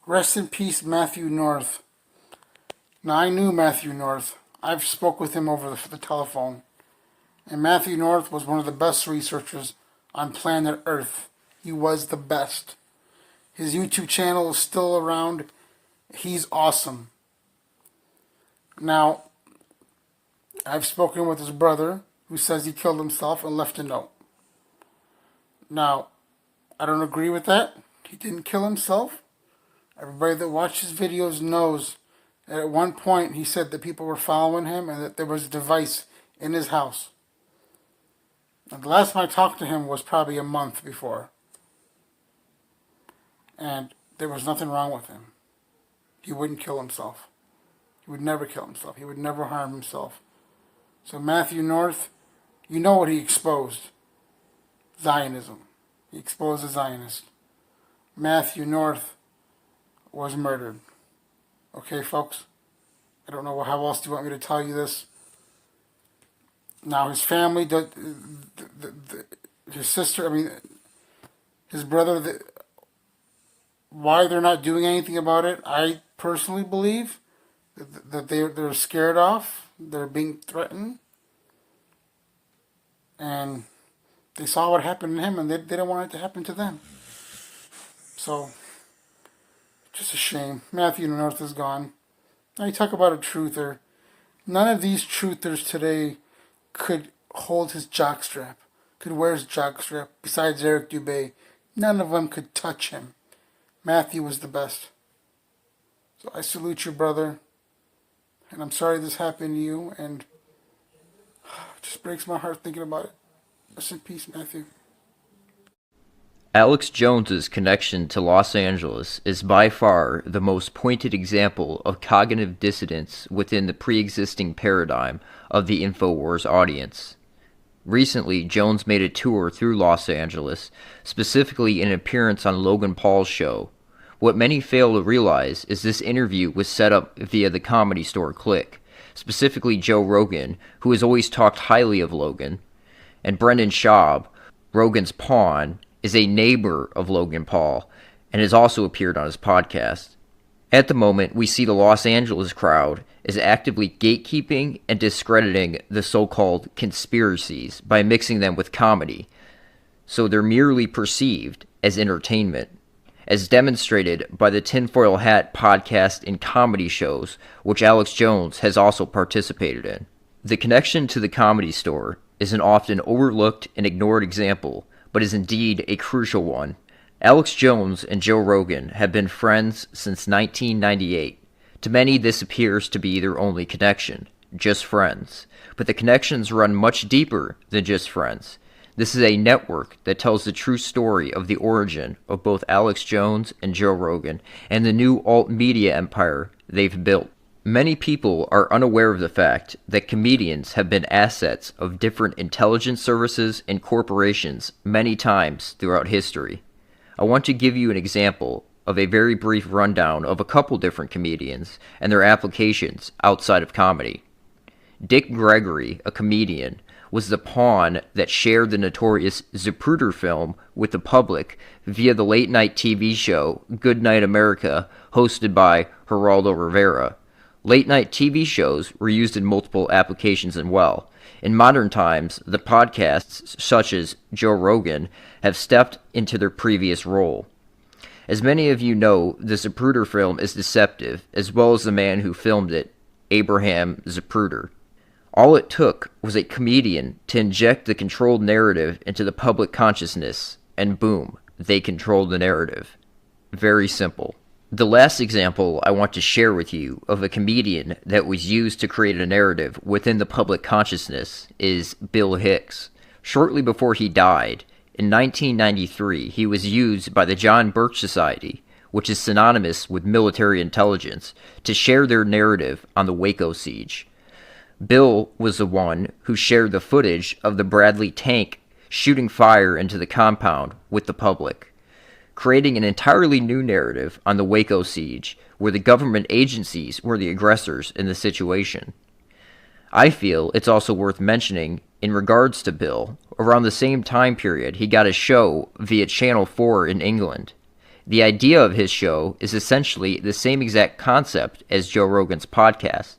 Rest in peace, Matthew North. Now, I knew Matthew North. I've spoke with him over the telephone. And Matthew North was one of the best researchers on planet Earth. He was the best. His YouTube channel is still around. He's awesome. Now, I've spoken with his brother, who says he killed himself and left a note. Now, I don't agree with that. He didn't kill himself. Everybody that watches videos knows that at one point he said that people were following him and that there was a device in his house. And the last time I talked to him was probably a month before. And there was nothing wrong with him. He wouldn't kill himself. He would never kill himself. He would never harm himself. So Matthew North, you know what he exposed? Zionism. He exposed the Zionist. Matthew North was murdered. Okay, folks? I don't know how else do you want me to tell you this. Now, his family, his sister, his brother, why they're not doing anything about it, I personally believe that they're scared off. They're being threatened. And they saw what happened to him, and they didn't want it to happen to them. So, just a shame. Matthew North is gone. Now you talk about a truther. None of these truthers today could hold his jockstrap, could wear his jockstrap, besides Eric Dubé. None of them could touch him. Matthew was the best. So I salute you, brother. And I'm sorry this happened to you, and it just breaks my heart thinking about it. Rest in peace, Matthew. Alex Jones's connection to Los Angeles is by far the most pointed example of cognitive dissonance within the pre-existing paradigm of the InfoWars audience. Recently, Jones made a tour through Los Angeles, specifically an appearance on Logan Paul's show. What many fail to realize is this interview was set up via the Comedy Store clique, specifically Joe Rogan, who has always talked highly of Logan, and Brendan Schaub, Rogan's pawn, is a neighbor of Logan Paul, and has also appeared on his podcast. At the moment, we see the Los Angeles crowd is actively gatekeeping and discrediting the so-called conspiracies by mixing them with comedy, so they're merely perceived as entertainment, as demonstrated by the Tinfoil Hat podcast and comedy shows, which Alex Jones has also participated in. The connection to the Comedy Store is an often overlooked and ignored example, but is indeed a crucial one. Alex Jones and Joe Rogan have been friends since 1998. To many, this appears to be their only connection, just friends. But the connections run much deeper than just friends. This is a network that tells the true story of the origin of both Alex Jones and Joe Rogan and the new alt media empire they've built. Many people are unaware of the fact that comedians have been assets of different intelligence services and corporations many times throughout history. I want to give you an example of a very brief rundown of a couple different comedians and their applications outside of comedy. Dick Gregory, a comedian, was the pawn that shared the notorious Zapruder film with the public via the late-night TV show Good Night America, hosted by Geraldo Rivera. Late-night TV shows were used in multiple applications as well. In modern times, the podcasts, such as Joe Rogan, have stepped into their previous role. As many of you know, the Zapruder film is deceptive, as well as the man who filmed it, Abraham Zapruder. All it took was a comedian to inject the controlled narrative into the public consciousness, and boom, they controlled the narrative. Very simple. The last example I want to share with you of a comedian that was used to create a narrative within the public consciousness is Bill Hicks. Shortly before he died, in 1993, he was used by the John Birch Society, which is synonymous with military intelligence, to share their narrative on the Waco siege. Bill was the one who shared the footage of the Bradley tank shooting fire into the compound with the public, creating an entirely new narrative on the Waco siege, where the government agencies were the aggressors in the situation. I feel it's also worth mentioning, in regards to Bill, around the same time period he got a show via Channel 4 in England. The idea of his show is essentially the same exact concept as Joe Rogan's podcast,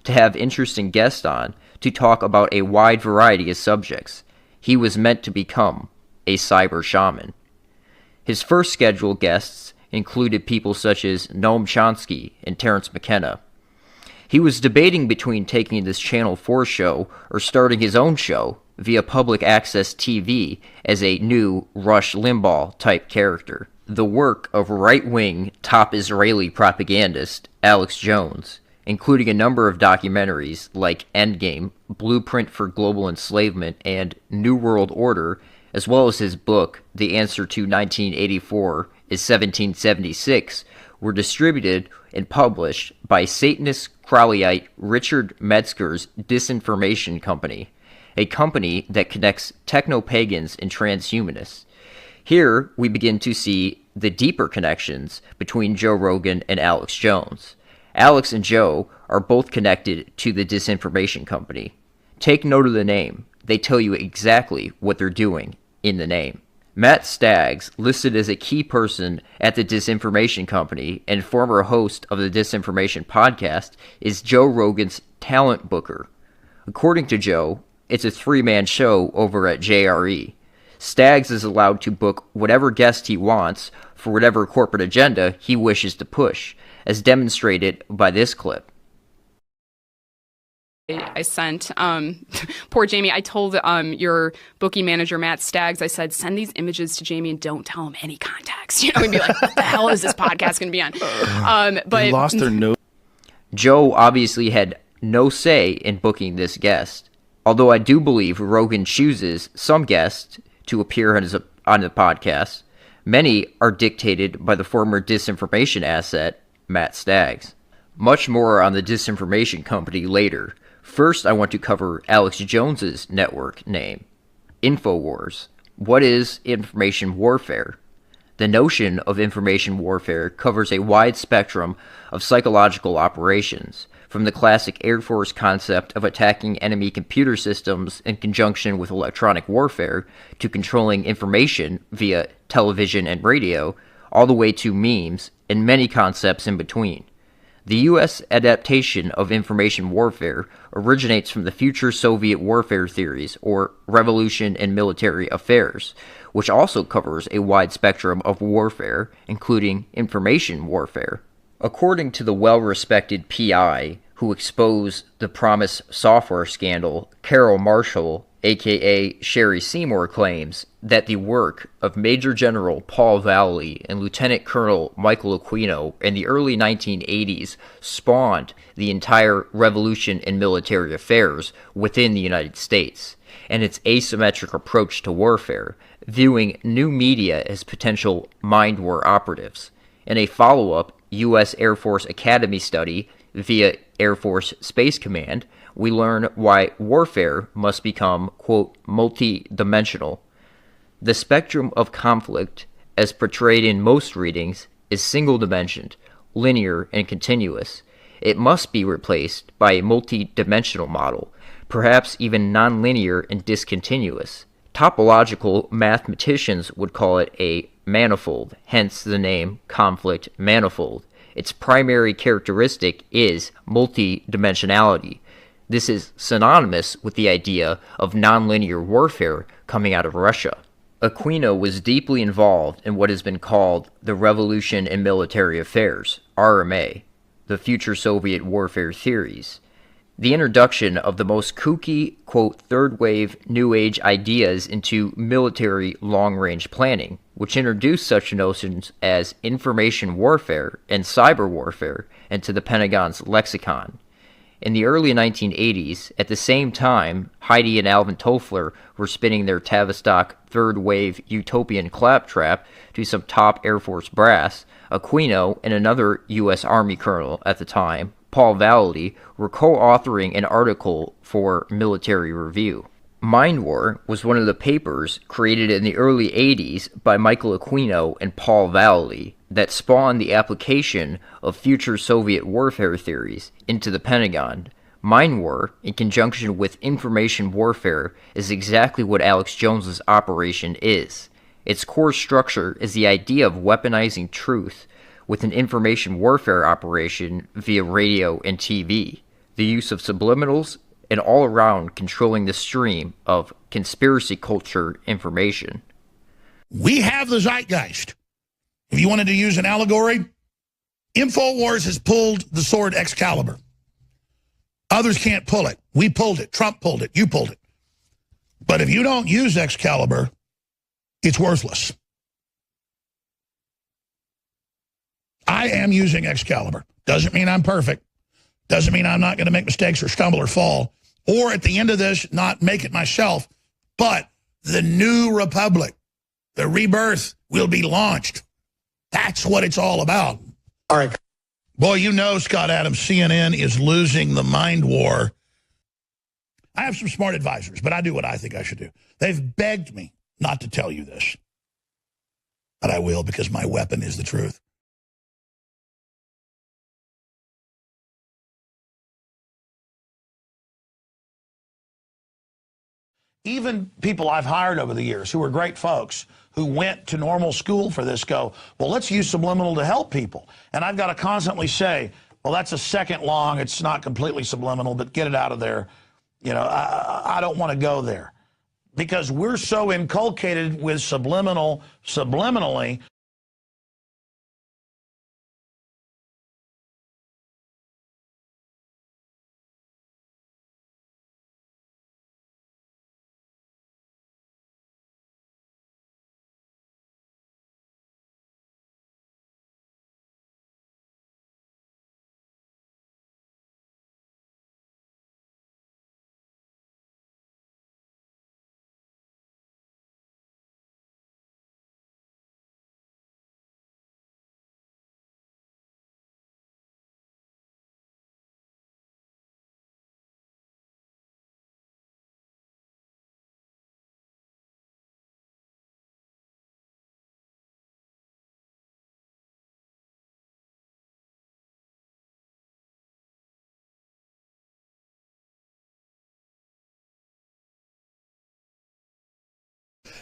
to have interesting guests on to talk about a wide variety of subjects. He was meant to become a cyber shaman. His first scheduled guests included people such as Noam Chomsky and Terence McKenna. He was debating between taking this Channel 4 show or starting his own show via public access TV as a new Rush Limbaugh type character. The work of right-wing top Israeli propagandist Alex Jones, including a number of documentaries like Endgame, Blueprint for Global Enslavement, and New World Order, as well as his book, The Answer to 1984 is 1776, were distributed and published by Satanist Crowleyite Richard Metzger's Disinformation Company, a company that connects techno-pagans and transhumanists. Here, we begin to see the deeper connections between Joe Rogan and Alex Jones. Alex and Joe are both connected to the Disinformation Company. Take note of the name. They tell you exactly what they're doing in the name. Matt Staggs, listed as a key person at the Disinformation Company and former host of the Disinformation Podcast, is Joe Rogan's talent booker. According to Joe, it's a three-man show over at JRE. Staggs is allowed to book whatever guest he wants for whatever corporate agenda he wishes to push, as demonstrated by this clip. I sent poor Jamie. I told your booking manager Matt Staggs. I said, send these images to Jamie and don't tell him any context. You know, he'd be like, "What the hell is this podcast going to be on?" But they lost their nose. Joe obviously had no say in booking this guest, although I do believe Rogan chooses some guests to appear on the podcast. Many are dictated by the former Disinformation asset, Matt Staggs. Much more on the Disinformation Company later. First, I want to cover Alex Jones's network name, InfoWars. What is information warfare? The notion of information warfare covers a wide spectrum of psychological operations, from the classic Air Force concept of attacking enemy computer systems in conjunction with electronic warfare to controlling information via television and radio, all the way to memes and many concepts in between. The U.S. adaptation of information warfare originates from the future Soviet warfare theories, or revolution in military affairs, which also covers a wide spectrum of warfare, including information warfare. According to the well-respected PI who exposed the Promise software scandal, Carol Marshall, aka Sherry Seymour, claims that the work of Major General Paul Vallely and Lieutenant Colonel Michael Aquino in the early 1980s spawned the entire revolution in military affairs within the United States, and its asymmetric approach to warfare, viewing new media as potential mind war operatives. In a follow-up U.S. Air Force Academy study via Air Force Space Command, we learn why warfare must become, quote, multi-dimensional. The spectrum of conflict, as portrayed in most readings, is single-dimensioned, linear, and continuous. It must be replaced by a multi-dimensional model, perhaps even nonlinear and discontinuous. Topological mathematicians would call it a manifold, hence the name conflict manifold. Its primary characteristic is multi-dimensionality. This is synonymous with the idea of nonlinear warfare coming out of Russia. Aquino was deeply involved in what has been called the Revolution in Military Affairs, R.M.A., the future Soviet warfare theories. The introduction of the most kooky, quote, third-wave New Age ideas into military long-range planning, which introduced such notions as information warfare and cyber warfare into the Pentagon's lexicon. In the early 1980s, at the same time Heidi and Alvin Toffler were spinning their Tavistock third-wave utopian claptrap to some top Air Force brass, Aquino and another U.S. Army colonel at the time, Paul Vallely, were co-authoring an article for Military Review. Mind War was one of the papers created in the early 80s by Michael Aquino and Paul Vallely that spawned the application of future Soviet warfare theories into the Pentagon. Mind War, in conjunction with information warfare, is exactly what Alex Jones's operation is. Its core structure is the idea of weaponizing truth with an information warfare operation via radio and TV, the use of subliminals, and all around controlling the stream of conspiracy culture information. We have the zeitgeist. If you wanted to use an allegory, InfoWars has pulled the sword Excalibur. Others can't pull it. We pulled it. Trump pulled it. You pulled it. But if you don't use Excalibur, it's worthless. I am using Excalibur. Doesn't mean I'm perfect. Doesn't mean I'm not going to make mistakes or stumble or fall. Or at the end of this, not make it myself. But the new republic, the rebirth, will be launched. That's what it's all about. All right. Boy, you know, Scott Adams, CNN is losing the mind war. I have some smart advisors, but I do what I think I should do. They've begged me not to tell you this. But I will, because my weapon is the truth. Even people I've hired over the years who are great folks who went to normal school for this go, well, let's use subliminal to help people. And I've got to constantly say, well, that's a second long. It's not completely subliminal, but get it out of there. You know, I don't want to go there. Because we're so inculcated with subliminally.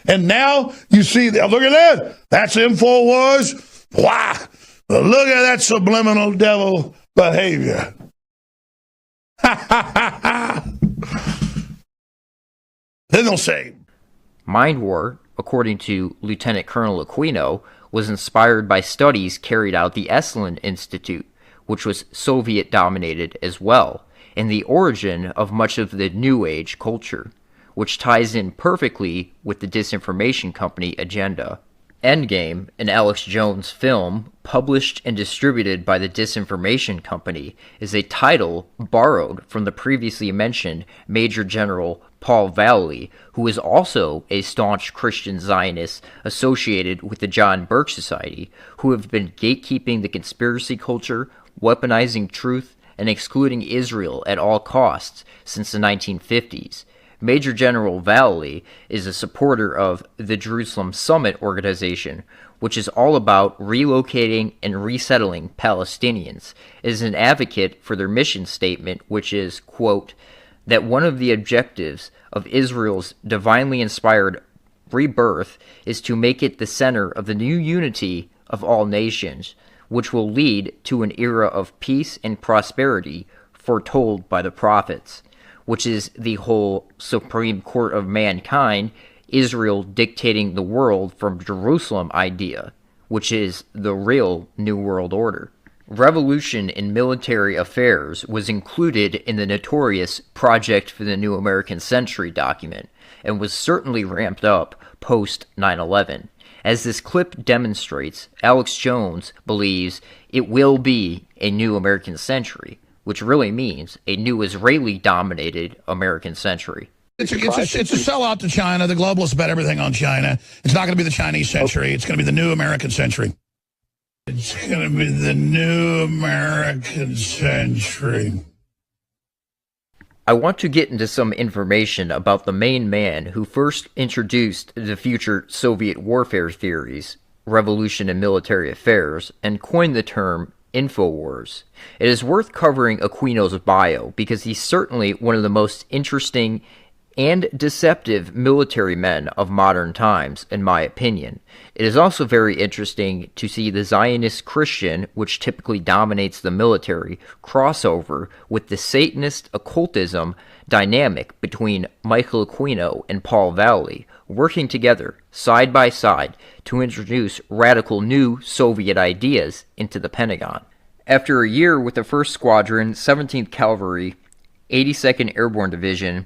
And now you see, look at that. That's InfoWars. Wow. Look at that subliminal devil behavior. Then they'll say, Mind War, according to Lieutenant Colonel Aquino, was inspired by studies carried out at the Esalen Institute, which was Soviet-dominated as well, and the origin of much of the New Age culture, which ties in perfectly with the disinformation company agenda. Endgame, an Alex Jones film, published and distributed by the disinformation company, is a title borrowed from the previously mentioned Major General Paul Vallely, who is also a staunch Christian Zionist associated with the John Birch Society, who have been gatekeeping the conspiracy culture, weaponizing truth, and excluding Israel at all costs since the 1950s. Major General Vallely is a supporter of the Jerusalem Summit organization, which is all about relocating and resettling Palestinians. It is an advocate for their mission statement, which is, quote, that one of the objectives of Israel's divinely inspired rebirth is to make it the center of the new unity of all nations, which will lead to an era of peace and prosperity foretold by the prophets, which is the whole Supreme Court of mankind, Israel dictating the world from Jerusalem idea, which is the real New World Order. Revolution in military affairs was included in the notorious Project for the New American Century document, and was certainly ramped up post 9/11. As this clip demonstrates, Alex Jones believes it will be a new American century, which really means a new Israeli-dominated American century. It's a sellout to China. The globalists bet everything on China. It's not going to be the Chinese century. It's going to be the new American century. It's going to be the new American century. I want to get into some information about the main man who first introduced the future Soviet warfare theories, revolution in military affairs, and coined the term InfoWars. It is worth covering Aquino's bio because he's certainly one of the most interesting and deceptive military men of modern times, in my opinion. It is also very interesting to see the Zionist Christian, which typically dominates the military, crossover with the Satanist occultism dynamic between Michael Aquino and Paul Valley, working together, side by side, to introduce radical new Soviet ideas into the Pentagon. After a year with the 1st Squadron, 17th Cavalry, 82nd Airborne Division,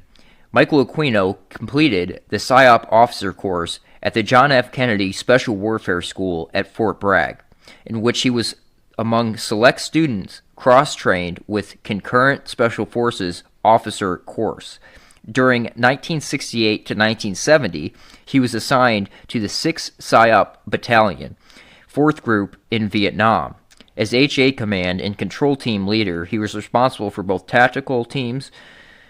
Michael Aquino completed the PSYOP officer course at the John F. Kennedy Special Warfare School at Fort Bragg, in which he was among select students cross-trained with Concurrent Special Forces officer course. During 1968 to 1970, he was assigned to the 6th PSYOP Battalion, 4th Group in Vietnam. As HA Command and Control Team Leader, he was responsible for both tactical teams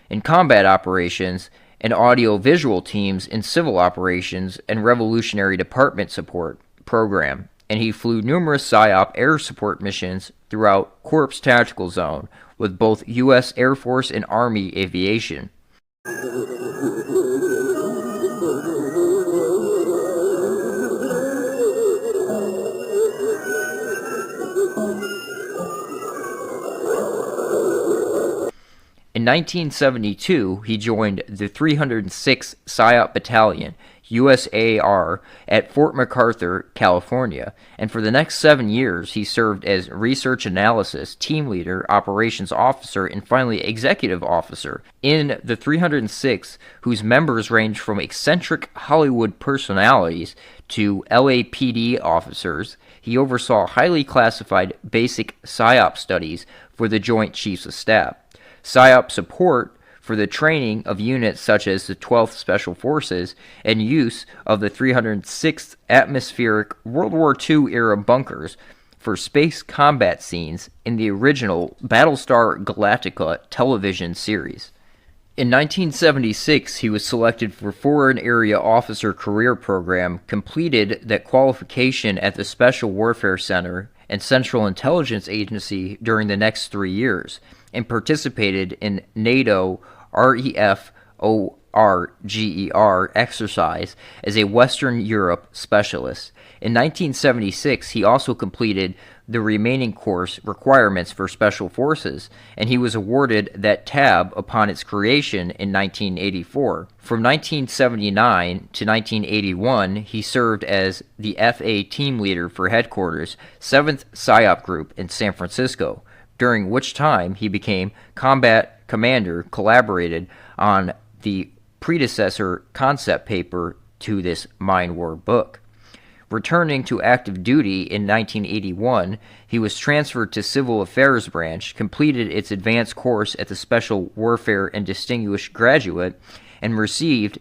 in combat operations and audio-visual teams in civil operations and Revolutionary Department Support Program, and he flew numerous PSYOP air support missions throughout Corps Tactical Zone with both U.S. Air Force and Army aviation. In 1972, he joined the 306th PSYOP Battalion, USAR, at Fort MacArthur, California, and for the next 7 years he served as research analysis, team leader, operations officer, and finally executive officer in the 306th, whose members range from eccentric Hollywood personalities to LAPD officers. He oversaw highly classified basic PSYOP studies for the Joint Chiefs of Staff, PSYOP support for the training of units such as the 12th Special Forces, and use of the 306th Atmospheric World War II-era bunkers for space combat scenes in the original Battlestar Galactica television series. In 1976, he was selected for Foreign Area Officer Career Program, completed that qualification at the Special Warfare Center and Central Intelligence Agency during the next 3 years, and participated in NATO REFORGER exercise as a Western Europe specialist. In 1976, he also completed the remaining course requirements for Special Forces, and he was awarded that tab upon its creation in 1984. From 1979 to 1981, he served as the FA team leader for Headquarters, 7th PSYOP Group in San Francisco, during which time he became combat commander, collaborated on the predecessor concept paper to this Mind War book. Returning to active duty in 1981, he was transferred to Civil Affairs Branch, completed its advanced course at the Special Warfare and Distinguished Graduate, and received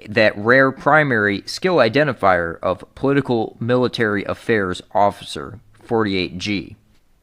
that rare primary skill identifier of Political Military Affairs Officer, 48G.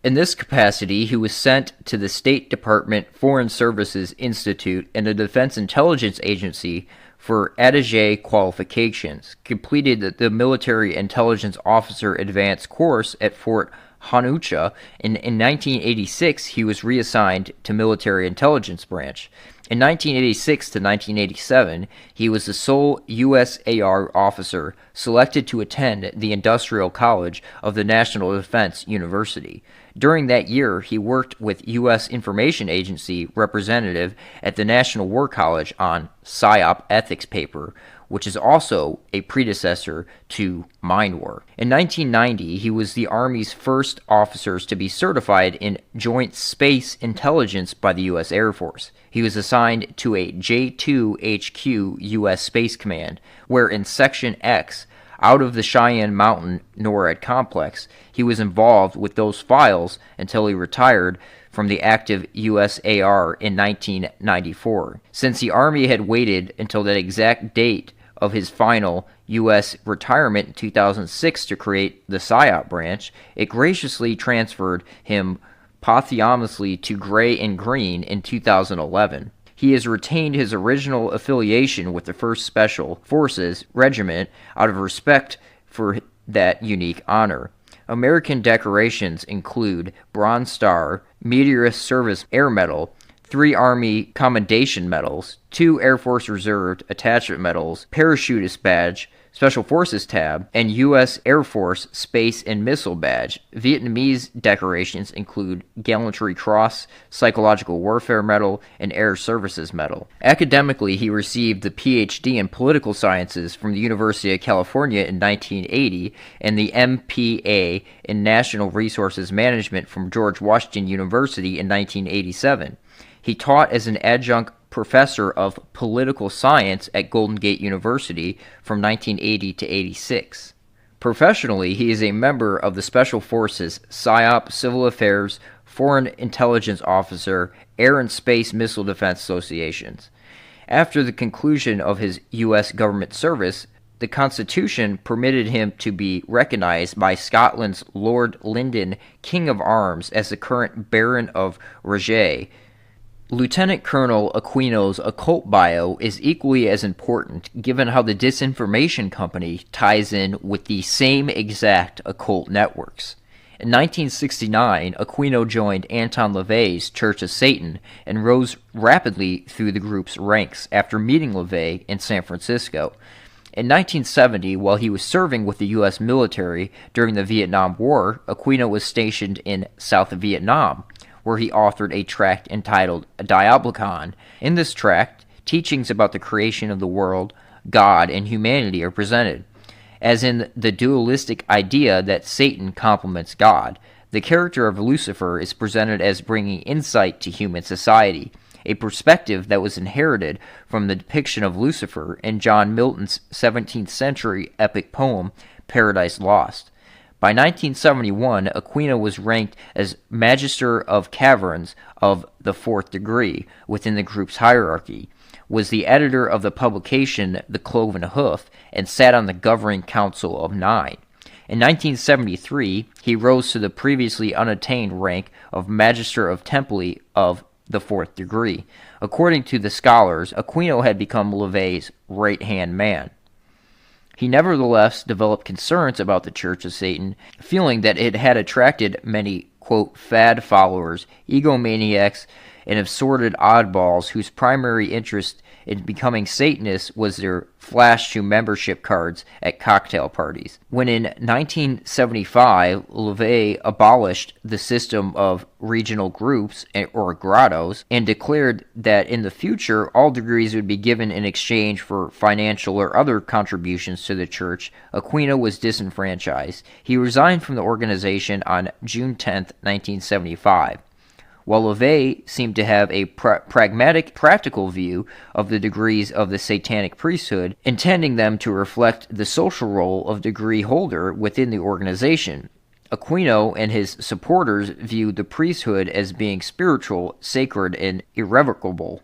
In this capacity, he was sent to the State Department Foreign Services Institute and the Defense Intelligence Agency for attaché qualifications, completed the Military Intelligence Officer Advanced course at Fort Hanucha. In 1986, he was reassigned to Military Intelligence Branch. In 1986 to 1987, he was the sole USAR officer selected to attend the Industrial College of the National Defense University. During that year, he worked with U.S. Information Agency representative at the National War College on PSYOP ethics paper, which is also a predecessor to Mind War. In 1990, he was the Army's first officers to be certified in Joint Space Intelligence by the U.S. Air Force. He was assigned to a J-2 HQ U.S. Space Command, where in Section X, out of the Cheyenne Mountain NORAD complex, he was involved with those files until he retired from the active USAR in 1994. Since the Army had waited until that exact date of his final U.S. retirement in 2006 to create the PSYOP branch, it graciously transferred him posthumously to Gray and Green in 2011. He has retained his original affiliation with the 1st Special Forces Regiment out of respect for that unique honor. American decorations include Bronze Star, Meteorist Service Air Medal, 3 Army Commendation Medals, 2 Air Force Reserve Attachment Medals, Parachutist Badge, Special Forces Tab, and U.S. Air Force Space and Missile Badge. Vietnamese decorations include Gallantry Cross, Psychological Warfare Medal, and Air Services Medal. Academically, he received the Ph.D. in Political Sciences from the University of California in 1980 and the M.P.A. in National Resources Management from George Washington University in 1987. He taught as an adjunct professor of political science at Golden Gate University from 1980 to 86. Professionally, he is a member of the Special Forces, PSYOP, Civil Affairs, Foreign Intelligence Officer, Air and Space Missile Defense Associations. After the conclusion of his U.S. government service, the Constitution permitted him to be recognized by Scotland's Lord Linden, King of Arms, as the current Baron of Rogan. Lieutenant Colonel Aquino's occult bio is equally as important, given how the Disinformation Company ties in with the same exact occult networks. In 1969, Aquino joined Anton LaVey's Church of Satan and rose rapidly through the group's ranks after meeting LaVey in San Francisco. In 1970, while he was serving with the U.S. military during the Vietnam War, Aquino was stationed in South Vietnam, where he authored a tract entitled Diablicon. In this tract, teachings about the creation of the world, God, and humanity are presented. As in the dualistic idea that Satan complements God, the character of Lucifer is presented as bringing insight to human society, a perspective that was inherited from the depiction of Lucifer in John Milton's 17th century epic poem, Paradise Lost. By 1971, Aquino was ranked as Magister of Caverns of the 4th degree within the group's hierarchy, was the editor of the publication The Cloven Hoof, and sat on the governing council of 9. In 1973, he rose to the previously unattained rank of Magister of Temple of the 4th degree. According to the scholars, Aquino had become LaVey's right-hand man. He nevertheless developed concerns about the Church of Satan, feeling that it had attracted many, quote, fad followers, egomaniacs, and assorted oddballs whose primary interest in becoming Satanists was their flash to membership cards at cocktail parties. When in 1975, LaVey abolished the system of regional groups, or grottos, and declared that in the future all degrees would be given in exchange for financial or other contributions to the church, Aquino was disenfranchised. He resigned from the organization on June 10, 1975. While LaVey seemed to have a pragmatic, practical view of the degrees of the satanic priesthood, intending them to reflect the social role of degree holder within the organization, Aquino and his supporters viewed the priesthood as being spiritual, sacred, and irrevocable.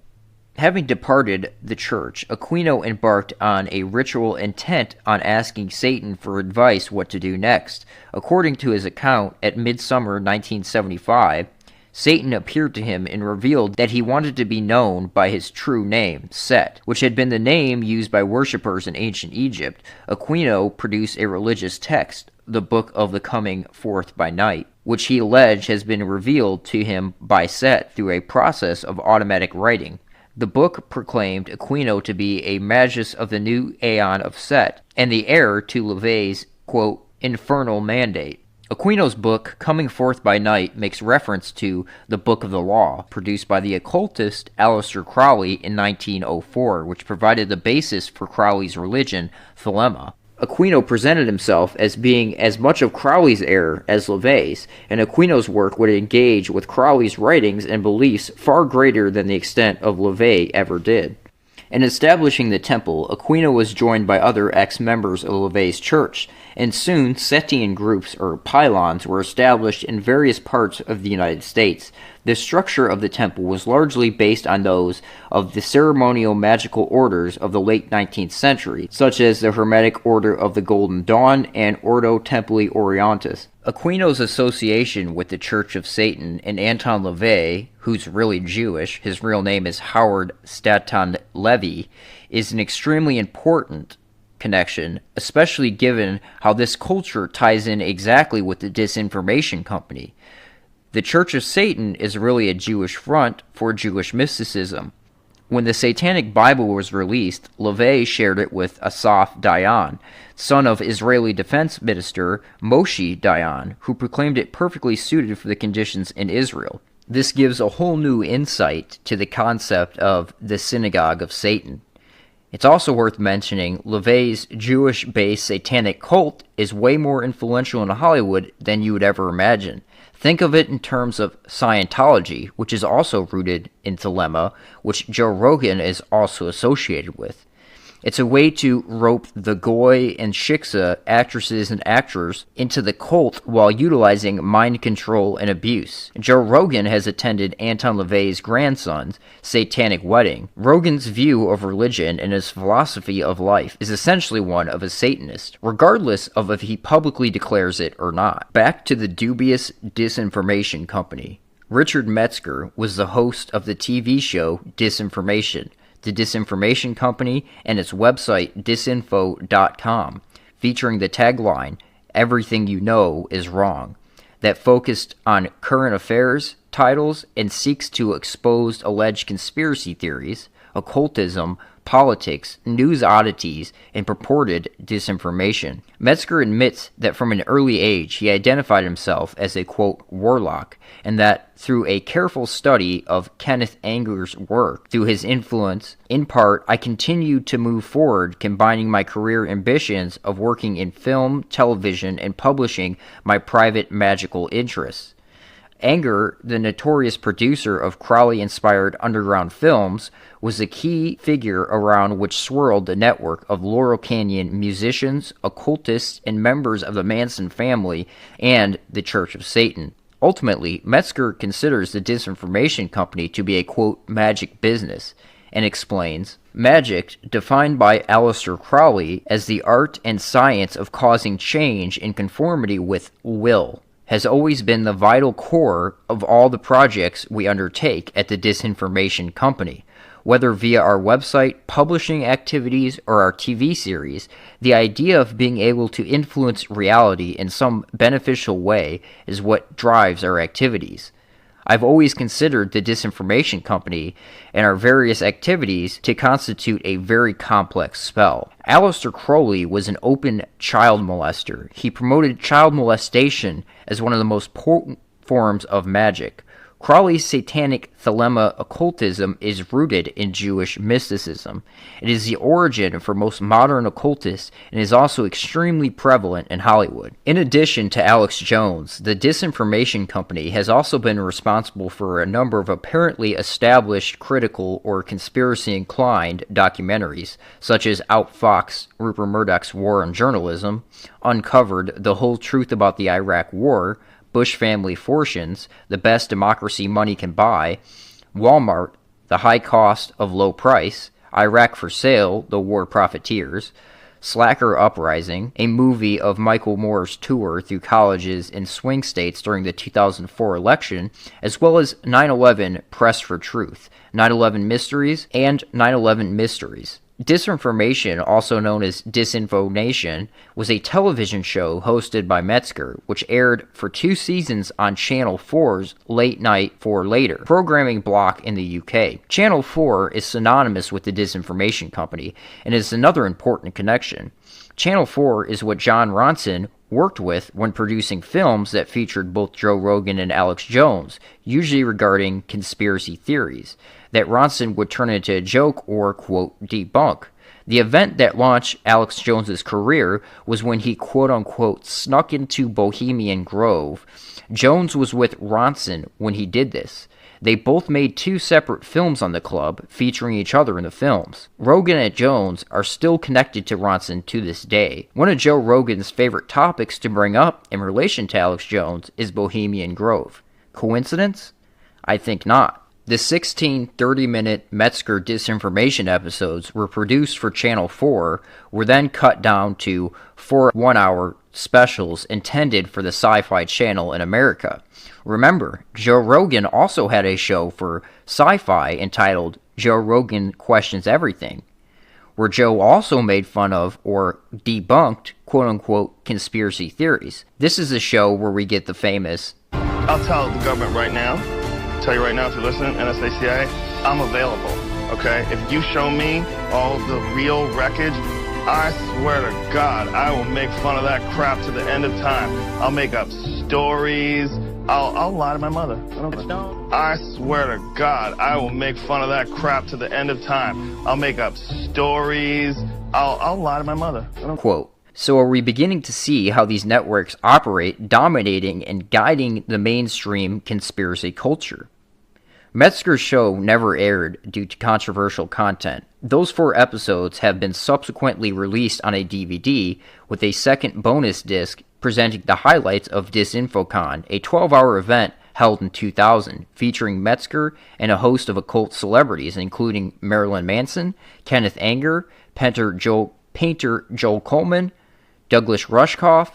Having departed the church, Aquino embarked on a ritual intent on asking Satan for advice what to do next. According to his account, at midsummer 1975, Satan appeared to him and revealed that he wanted to be known by his true name, Set, which had been the name used by worshippers in ancient Egypt. Aquino produced a religious text, the Book of the Coming Forth by Night, which he alleged has been revealed to him by Set through a process of automatic writing. The book proclaimed Aquino to be a magus of the new aeon of Set, and the heir to LaVey's, quote, infernal mandate. Aquino's book, Coming Forth by Night, makes reference to the Book of the Law, produced by the occultist Aleister Crowley in 1904, which provided the basis for Crowley's religion, Thelema. Aquino presented himself as being as much of Crowley's heir as LaVey's, and Aquino's work would engage with Crowley's writings and beliefs far greater than the extent of LaVey ever did. In establishing the temple, Aquino was joined by other ex-members of LaVey's church, and soon Setian groups, or pylons, were established in various parts of the United States. The structure of the temple was largely based on those of the ceremonial magical orders of the late 19th century, such as the Hermetic Order of the Golden Dawn and Ordo Templi Orientis. Aquino's association with the Church of Satan and Anton LaVey, who's really Jewish, his real name is Howard Staton Levy, is an extremely important connection, especially given how this culture ties in exactly with the Disinformation Company. The Church of Satan is really a Jewish front for Jewish mysticism. When the Satanic Bible was released, LaVey shared it with Asaf Dayan, son of Israeli Defense Minister Moshe Dayan, who proclaimed it perfectly suited for the conditions in Israel. This gives a whole new insight to the concept of the Synagogue of Satan. It's also worth mentioning LaVey's Jewish-based satanic cult is way more influential in Hollywood than you would ever imagine. Think of it in terms of Scientology, which is also rooted in Thelema, which Joe Rogan is also associated with. It's a way to rope the Goy and Shiksa actresses and actors into the cult while utilizing mind control and abuse. Joe Rogan has attended Anton LaVey's grandson's satanic wedding. Rogan's view of religion and his philosophy of life is essentially one of a Satanist, regardless of if he publicly declares it or not. Back to the dubious disinformation company. Richard Metzger was the host of the TV show Disinformation, the Disinformation Company, and its website disinfo.com, featuring the tagline, "Everything you know is wrong," that focused on current affairs, titles, and seeks to expose alleged conspiracy theories, occultism, politics, news oddities, and purported disinformation. Metzger admits that from an early age he identified himself as a, quote, warlock, and that through a careful study of Kenneth Anger's work, through his influence, in part, I continued to move forward, combining my career ambitions of working in film, television, and publishing my private magical interests. Anger, the notorious producer of Crowley-inspired underground films, was a key figure around which swirled the network of Laurel Canyon musicians, occultists, and members of the Manson family and the Church of Satan. Ultimately, Metzger considers the Disinformation Company to be a, quote, magic business, and explains, magic, defined by Aleister Crowley as the art and science of causing change in conformity with will, has always been the vital core of all the projects we undertake at the Disinformation Company. Whether via our website, publishing activities, or our TV series, the idea of being able to influence reality in some beneficial way is what drives our activities. I've always considered the Disinformation Company and our various activities to constitute a very complex spell. Aleister Crowley was an open child molester. He promoted child molestation as one of the most potent forms of magic. Crowley's satanic Thelema occultism is rooted in Jewish mysticism. It is the origin for most modern occultists and is also extremely prevalent in Hollywood. In addition to Alex Jones, the Disinformation Company has also been responsible for a number of apparently established critical or conspiracy-inclined documentaries, such as Outfoxed Rupert Murdoch's War on Journalism, Uncovered the Whole Truth About the Iraq War, Bush Family Fortunes, The Best Democracy Money Can Buy, Walmart, The High Cost of Low Price, Iraq for Sale, The War Profiteers, Slacker Uprising, a movie of Michael Moore's tour through colleges in swing states during the 2004 election, as well as 9/11 Press for Truth, 9/11 Mysteries, and 9/11 Mysteries. Disinformation, also known as Disinfo Nation, was a television show hosted by Metzger, which aired for 2 seasons on Channel 4's Late Night for Later programming block in the UK. Channel 4 is synonymous with the Disinformation Company and is another important connection. Channel 4 is what John Ronson worked with when producing films that featured both Joe Rogan and Alex Jones, usually regarding conspiracy theories, that Ronson would turn into a joke or, quote, debunk. The event that launched Alex Jones's career was when he, quote-unquote, snuck into Bohemian Grove. Jones was with Ronson when he did this. They both made 2 separate films on the club, featuring each other in the films. Rogan and Jones are still connected to Ronson to this day. One of Joe Rogan's favorite topics to bring up in relation to Alex Jones is Bohemian Grove. Coincidence? I think not. The 16 30-minute Metzger Disinformation episodes were produced for Channel 4, were then cut down to 4 one-hour specials intended for the Sci-Fi Channel in America. Remember, Joe Rogan also had a show for Sci-Fi entitled Joe Rogan Questions Everything, where Joe also made fun of or debunked quote-unquote conspiracy theories. This is a show where we get the famous I'll tell the government right now, tell you right now if you're listening, NSA, CIA, I'm available, okay? If you show me all the real wreckage, I swear to God, I will make fun of that crap to the end of time. I'll make up stories. I'll lie to my mother. I swear to God, I will make fun of that crap to the end of time. I'll make up stories. I'll lie to my mother. Quote, so are we beginning to see how these networks operate, dominating and guiding the mainstream conspiracy culture? Metzger's show never aired due to controversial content. Those 4 episodes have been subsequently released on a DVD with a second bonus disc presenting the highlights of DisinfoCon, a 12-hour event held in 2000 featuring Metzger and a host of occult celebrities including Marilyn Manson, Kenneth Anger, painter Joel Coleman, Douglas Rushkoff,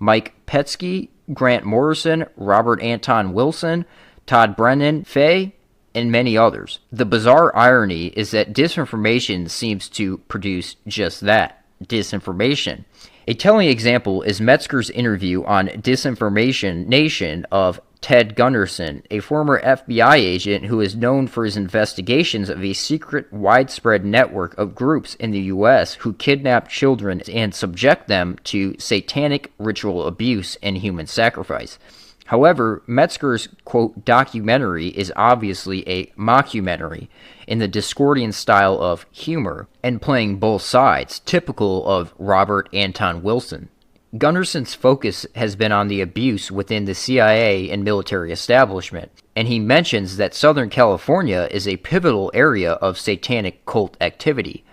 Mike Petsky, Grant Morrison, Robert Anton Wilson, Todd Brennan, Fay, and many others. The bizarre irony is that disinformation seems to produce just that, disinformation. A telling example is Metzger's interview on Disinformation Nation of Ted Gunderson, a former FBI agent who is known for his investigations of a secret, widespread network of groups in the U.S. who kidnap children and subject them to satanic ritual abuse and human sacrifice. However, Metzger's, quote, documentary is obviously a mockumentary in the Discordian style of humor and playing both sides, typical of Robert Anton Wilson. Gunderson's focus has been on the abuse within the CIA and military establishment, and he mentions that Southern California is a pivotal area of satanic cult activity.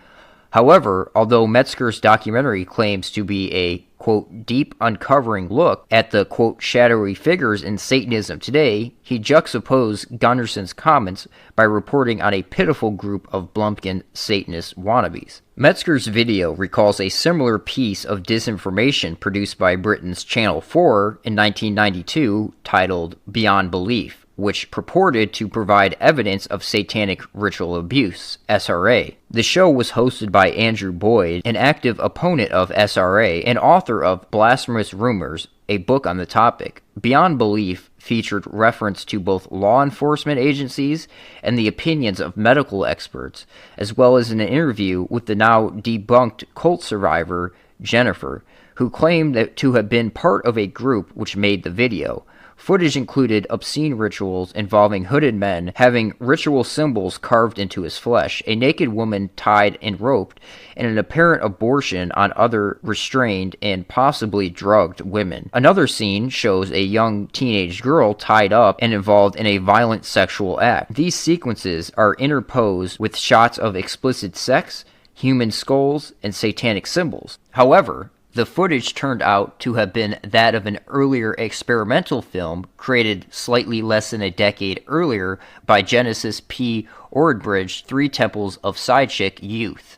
However, although Metzger's documentary claims to be a, quote, deep uncovering look at the, quote, shadowy figures in Satanism today, he juxtaposed Gunderson's comments by reporting on a pitiful group of Blumpkin Satanist wannabes. Metzger's video recalls a similar piece of disinformation produced by Britain's Channel 4 in 1992 titled Beyond Belief, which purported to provide evidence of satanic ritual abuse, SRA. The show was hosted by Andrew Boyd, an active opponent of SRA and author of Blasphemous Rumors, a book on the topic. Beyond Belief featured reference to both law enforcement agencies and the opinions of medical experts, as well as an interview with the now debunked cult survivor, Jennifer, who claimed to have been part of a group which made the video. Footage included obscene rituals involving hooded men having ritual symbols carved into his flesh, a naked woman tied and roped, and an apparent abortion on other restrained and possibly drugged women. Another scene shows a young teenage girl tied up and involved in a violent sexual act. These sequences are interposed with shots of explicit sex, human skulls, and satanic symbols. However, the footage turned out to have been that of an earlier experimental film created slightly less than a decade earlier by Genesis P. Ordbridge, Three Temples of Psychic Youth.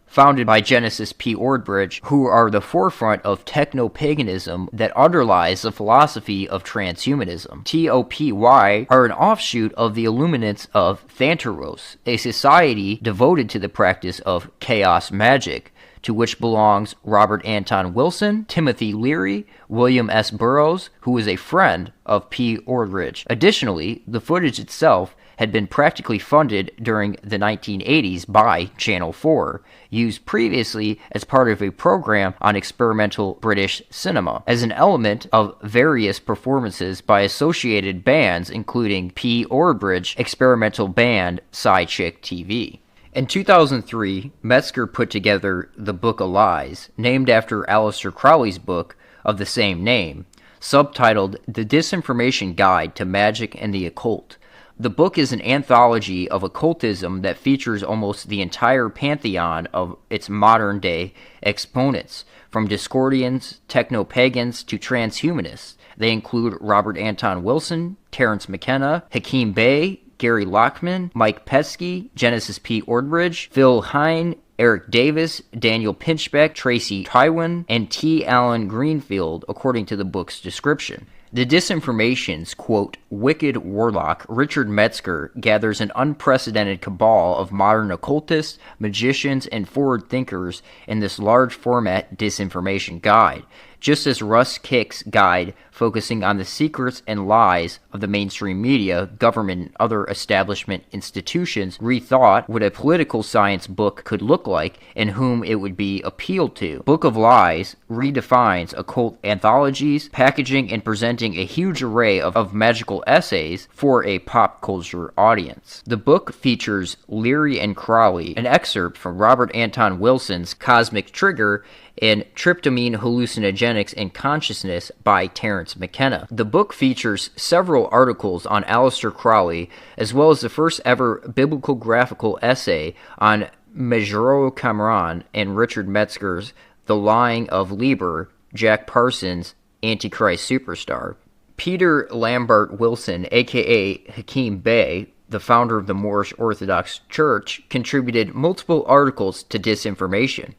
Founded by Genesis P. Ordbridge, who are the forefront of techno-paganism that underlies the philosophy of transhumanism. TOPY are an offshoot of the Illuminates of Thantaros, a society devoted to the practice of chaos magic, to which belongs Robert Anton Wilson, Timothy Leary, William S. Burroughs, who was a friend of P. Ordridge. Additionally, the footage itself had been practically funded during the 1980s by Channel 4, used previously as part of a program on experimental British cinema, as an element of various performances by associated bands including P. Ordbridge experimental band Psychic TV. In 2003, Metzger put together The Book of Lies, named after Aleister Crowley's book of the same name, subtitled The Disinformation Guide to Magic and the Occult. The book is an anthology of occultism that features almost the entire pantheon of its modern-day exponents, from Discordians, techno-pagans, to transhumanists. They include Robert Anton Wilson, Terence McKenna, Hakeem Bey, Gary Lockman, Mike Petsky, Genesis P. Ordbridge, Phil Hine, Eric Davis, Daniel Pinchbeck, Tracy Tywin, and T. Allen Greenfield, according to the book's description. The Disinformation's, quote, wicked warlock, Richard Metzger, gathers an unprecedented cabal of modern occultists, magicians, and forward thinkers in this large-format disinformation guide. just as Russ Kick's guide focusing on the secrets and lies of the mainstream media, government, and other establishment institutions rethought what a political science book could look like and whom it would be appealed to. Book of Lies redefines occult anthologies, packaging and presenting a huge array of magical essays for a pop culture audience. The book features Leary and Crowley, an excerpt from Robert Anton Wilson's Cosmic Trigger, and Tryptamine Hallucinogenics and Consciousness by Terence McKenna. The book features several articles on Aleister Crowley, as well as the first ever bibliographical essay on Majuro Cameron and Richard Metzger's The Lying of Liber, Jack Parsons' Antichrist Superstar. Peter Lambert Wilson, aka Hakim Bey, the founder of the Moorish Orthodox Church, contributed multiple articles to Disinformation.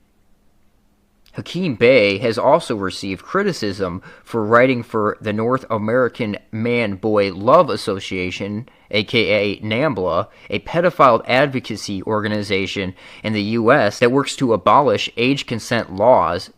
Hakim Bey has also received criticism for writing for the North American Man-Boy Love Association, aka NAMBLA, a pedophile advocacy organization in the U.S. that works to abolish age consent laws.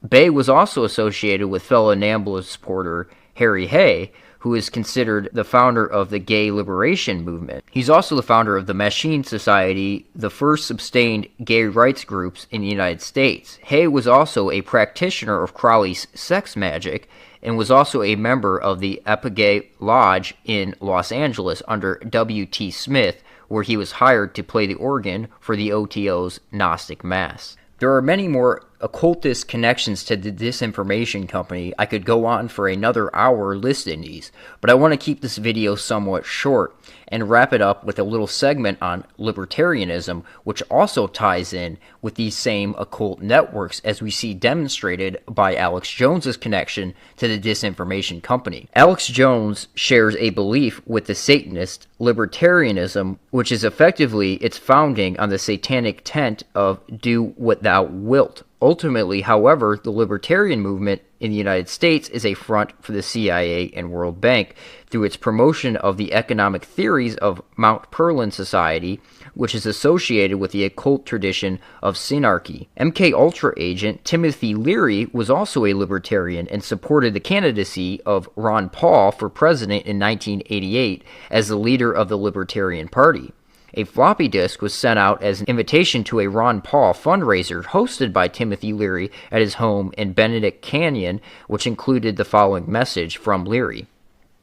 Bey was also associated with fellow NAMBLA supporter Harry Hay, who is considered the founder of the gay liberation movement. He's also the founder of the Machine Society, the first sustained gay rights groups in the United States. Hay was also a practitioner of Crowley's sex magic and was also a member of the Epigay Lodge in Los Angeles under W.T. Smith, where he was hired to play the organ for the OTO's Gnostic Mass. There are many more occultist connections to the Disinformation Company. I could go on for another hour listing these, but I want to keep this video somewhat short and wrap it up with a little segment on libertarianism, which also ties in with these same occult networks, as we see demonstrated by Alex Jones's connection to the Disinformation Company. Alex Jones shares a belief with the Satanist libertarianism, which is effectively its founding on the satanic tent of do what thou wilt. Ultimately, however, the libertarian movement in the United States is a front for the CIA and World Bank through its promotion of the economic theories of Mount Perlin Society, which is associated with the occult tradition of synarchy. MK Ultra agent Timothy Leary was also a libertarian and supported the candidacy of Ron Paul for president in 1988 as the leader of the Libertarian Party. A floppy disk was sent out as an invitation to a Ron Paul fundraiser hosted by Timothy Leary at his home in Benedict Canyon, which included the following message from Leary.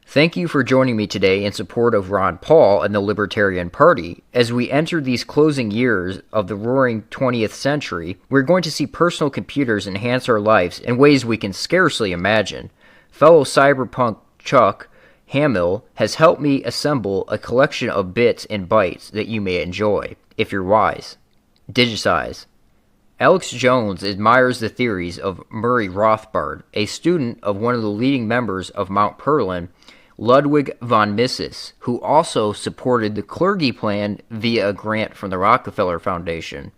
Thank you for joining me today in support of Ron Paul and the Libertarian Party. As we enter these closing years of the roaring 20th century, we're going to see personal computers enhance our lives in ways we can scarcely imagine. Fellow cyberpunk Chuck Hamill has helped me assemble a collection of bits and bytes that you may enjoy, if you're wise. Digitize. Alex Jones admires the theories of Murray Rothbard, a student of one of the leading members of Mount Perlin, Ludwig von Mises, who also supported the clergy plan via a grant from the Rockefeller Foundation.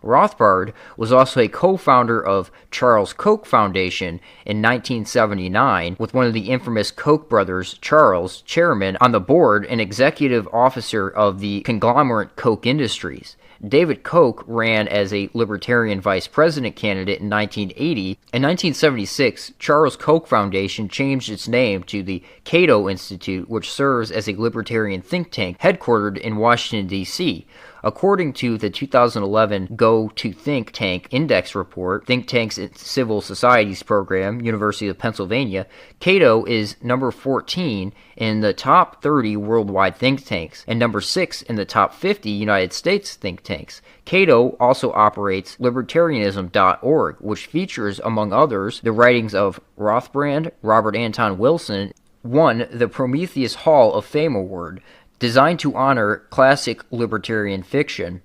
Rothbard was also a co-founder of Charles Koch Foundation in 1979, with one of the infamous Koch brothers, Charles, chairman, on the board and executive officer of the conglomerate Koch Industries. David Koch ran as a Libertarian vice president candidate in 1980. In 1976, Charles Koch Foundation changed its name to the Cato Institute, which serves as a libertarian think tank headquartered in Washington, D.C. According to the 2011 Go to Think Tank Index Report, Think Tanks in Civil Societies Program, University of Pennsylvania, Cato is number 14 in the top 30 worldwide think tanks and number 6 in the top 50 United States think tanks. Cato also operates Libertarianism.org, which features, among others, the writings of Rothbard, Robert Anton Wilson, won the Prometheus Hall of Fame Award, designed to honor classic libertarian fiction.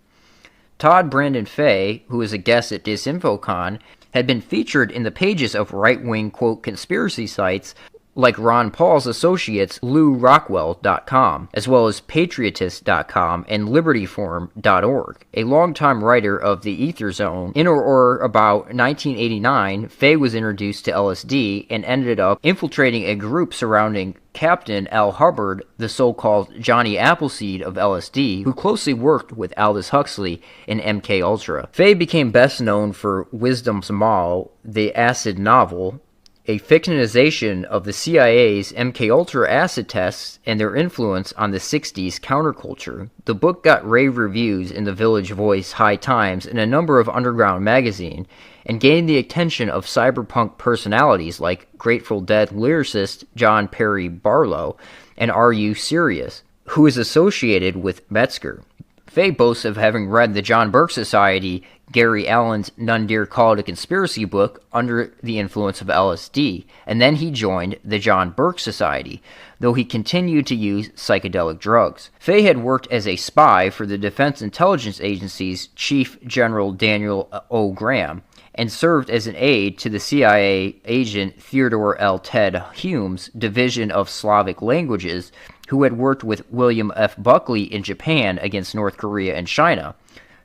Todd Brandon Fay, who is a guest at DisinfoCon, had been featured in the pages of right-wing, quote, conspiracy sites like Ron Paul's associates LouRockwell.com, as well as Patriotist.com and LibertyForum.org. A longtime writer of the Ether Zone, in or about 1989, Fay was introduced to LSD and ended up infiltrating a group surrounding Captain Al Hubbard, the so-called Johnny Appleseed of LSD, who closely worked with Aldous Huxley in MK Ultra. Fay became best known for Wisdom's Mall, the acid novel, a fictionization of the CIA's MKUltra acid tests and their influence on the 60s counterculture. The book got rave reviews in the Village Voice, High Times, and a number of underground magazines, and gained the attention of cyberpunk personalities like Grateful Dead lyricist John Perry Barlow and Are You Serious, who is associated with Metzger. Faye boasts of having read the John Burke Society, Gary Allen's None Dare Call It a Conspiracy book under the influence of LSD, and then he joined the John Burke Society, though he continued to use psychedelic drugs. Faye had worked as a spy for the Defense Intelligence Agency's Chief General Daniel O. Graham, and served as an aide to the CIA agent Theodore L. Ted Hume's Division of Slavic Languages, who had worked with William F. Buckley in Japan against North Korea and China.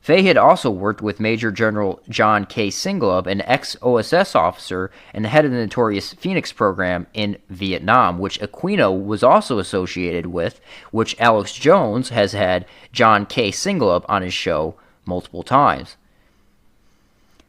Faye had also worked with Major General John K. Singlub, an ex-OSS officer and the head of the notorious Phoenix program in Vietnam, which Aquino was also associated with, which Alex Jones has had John K. Singlub on his show multiple times.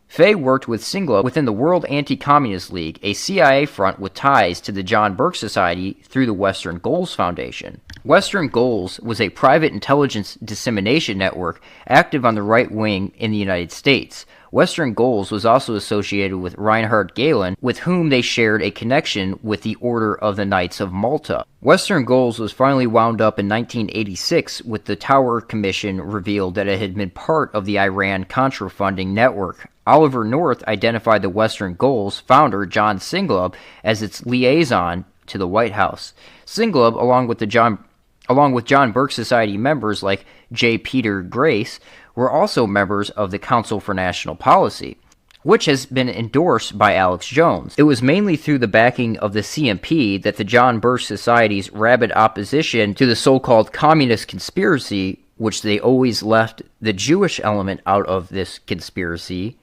Faye worked with Singlub within the World Anti-Communist League, a CIA front with ties to the John Burke Society through the Western Goals Foundation. Western Goals was a private intelligence dissemination network active on the right wing in the United States. Western Goals was also associated with Reinhard Gehlen, with whom they shared a connection with the Order of the Knights of Malta. Western Goals was finally wound up in 1986 with the Tower Commission revealed that it had been part of the Iran-Contra funding network. Oliver North identified the Western Goals founder John Singlub as its liaison to the White House. Singlub, along with John Burke Society members like J. Peter Grace, were also members of the Council for National Policy, which has been endorsed by Alex Jones. It was mainly through the backing of the CMP that the John Burke Society's rabid opposition to the so-called communist conspiracy, which they always left the Jewish element out of this conspiracy,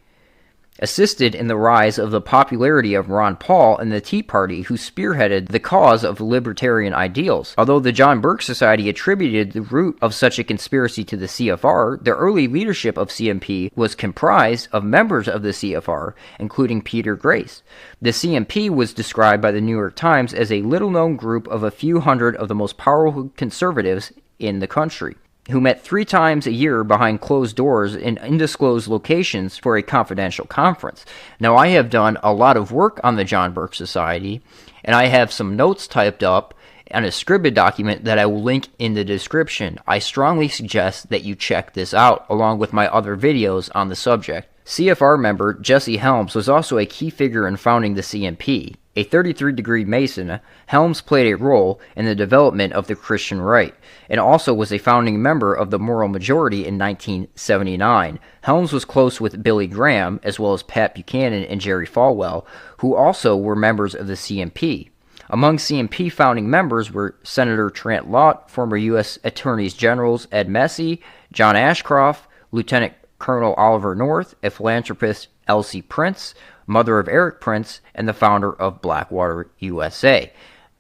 assisted in the rise of the popularity of Ron Paul and the Tea Party, who spearheaded the cause of libertarian ideals. Although the John Burke Society attributed the root of such a conspiracy to the CFR, the early leadership of CMP was comprised of members of the CFR, including Peter Grace. The CMP was described by the New York Times as a little-known group of a few hundred of the most powerful conservatives in the country, who met 3 times a year behind closed doors in undisclosed locations for a confidential conference. Now, I have done a lot of work on the John Burke Society, and I have some notes typed up on a scribed document that I will link in the description. I strongly suggest that you check this out, along with my other videos on the subject. CFR member Jesse Helms was also a key figure in founding the CMP. A 33-degree Mason, Helms played a role in the development of the Christian right, and also was a founding member of the Moral Majority in 1979. Helms was close with Billy Graham, as well as Pat Buchanan and Jerry Falwell, who also were members of the CMP. Among CMP founding members were Senator Trent Lott, former U.S. Attorneys Generals Ed Massey, John Ashcroft, Lieutenant Colonel Oliver North, a philanthropist Elsie Prince, mother of Eric Prince, and the founder of Blackwater USA.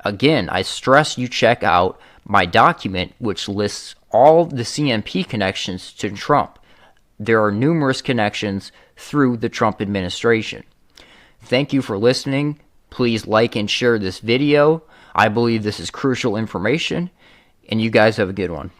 Again, I stress you check out my document, which lists all the CMP connections to Trump. There are numerous connections through the Trump administration. Thank you for listening. Please like and share this video. I believe this is crucial information, and you guys have a good one.